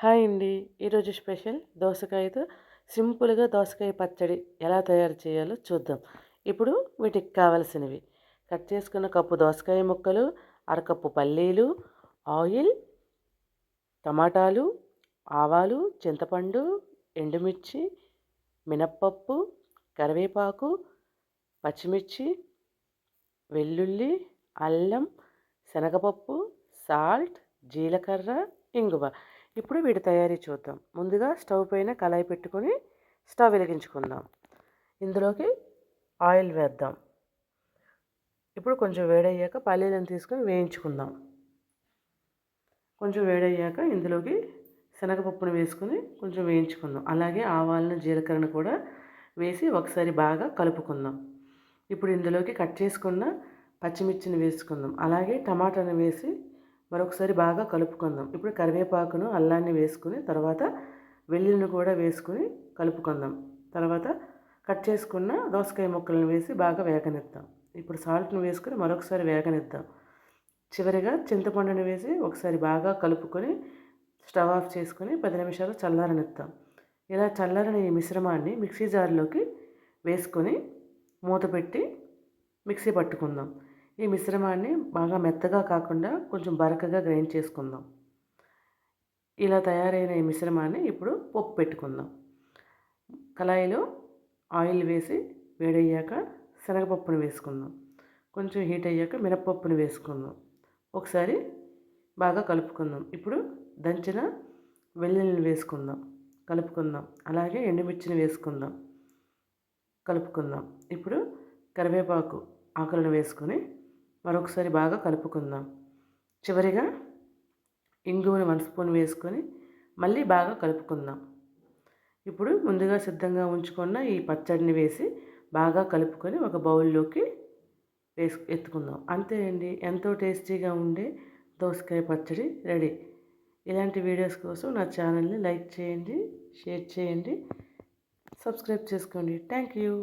Hi అండి. ఈరోజు special దోసకాయతో సింపుల్‌గా దోసకాయ పచ్చడి ఎలా తయారు చేయాలో చూద్దాం. ఇప్పుడు వీటికి కావాల్సినవి కట్ చేసుకున్న కప్పు దోసకాయ ముక్కలు, అరకప్పు పల్లీలు, ఆయిల్, టమాటాలు, ఆవాలు, చింతపండు, ఎండుమిర్చి, మినప్పప్పు, కరివేపాకు, పచ్చిమిర్చి, వెల్లుల్లి, అల్లం, శనగపప్పు, సాల్ట్, జీలకర్ర, ఇంగువ. ఇప్పుడు వీటి తయారీ చూద్దాం. ముందుగా స్టవ్ పైన కళాయి పెట్టుకొని స్టవ్ వెలిగించుకుందాం. ఇందులోకి ఆయిల్ వేద్దాం. ఇప్పుడు కొంచెం వేడయ్యాక పల్లీలను తీసుకొని వేయించుకుందాం. కొంచెం వేడయ్యాక ఇందులోకి శనగపప్పును వేసుకొని కొంచెం వేయించుకుందాం. అలాగే ఆవాలను, జీలకర్రను కూడా వేసి ఒకసారి బాగా కలుపుకుందాం. ఇప్పుడు ఇందులోకి కట్ చేసుకున్న పచ్చిమిర్చిని వేసుకుందాం. అలాగే టమాటాను వేసి మరొకసారి బాగా కలుపుకుందాం. ఇప్పుడు కరివేపాకును, అల్లాన్ని వేసుకుని తర్వాత వెల్లుల్లిని కూడా వేసుకుని కలుపుకుందాం. తర్వాత కట్ చేసుకున్న దోసకాయ ముక్కలను వేసి బాగా వేగనిద్దాం. ఇప్పుడు సాల్ట్ను వేసుకుని మరొకసారి వేగనిద్దాం. చివరిగా చింతపండుని వేసి ఒకసారి బాగా కలుపుకొని స్టవ్ ఆఫ్ చేసుకుని 10 నిమిషాలు చల్లారనిద్దాం. ఇలా చల్లారిన ఈ మిశ్రమాన్ని మిక్సీ జార్లోకి వేసుకొని మూత పెట్టి మిక్సీ పట్టుకుందాం. ఈ మిశ్రమాన్ని బాగా మెత్తగా కాకుండా కొంచెం బరకగా గ్రైండ్ చేసుకుందాం. ఇలా తయారైన ఈ మిశ్రమాన్ని ఇప్పుడు పోపు పెట్టుకుందాం. కళాయిలో ఆయిల్ వేసి వేడయ్యాక శనగపప్పును వేసుకుందాం. కొంచెం హీట్ అయ్యాక మినపప్పును వేసుకుందాం. ఒకసారి బాగా కలుపుకుందాం. ఇప్పుడు దంచిన వెల్లుల్లిని వేసుకుందాం, కలుపుకుందాం. అలాగే ఎండుమిర్చిని వేసుకుందాం, కలుపుకుందాం. ఇప్పుడు కరివేపాకు ఆకులను వేసుకొని మరొకసారి బాగా కలుపుకుందాం. చివరిగా ఇంగువను 1 స్పూన్ వేసుకొని మళ్ళీ బాగా కలుపుకుందాం. ఇప్పుడు ముందుగా సిద్ధంగా ఉంచుకున్న ఈ పచ్చడిని వేసి బాగా కలుపుకొని ఒక బౌల్లోకి ఎత్తుకుందాం. అంతే అండి, ఎంతో టేస్టీగా ఉండే దోసకాయ పచ్చడి రెడీ. ఇలాంటి వీడియోస్ కోసం నా ఛానల్ని లైక్ చేయండి, షేర్ చేయండి, సబ్స్క్రైబ్ చేసుకోండి. Thank you.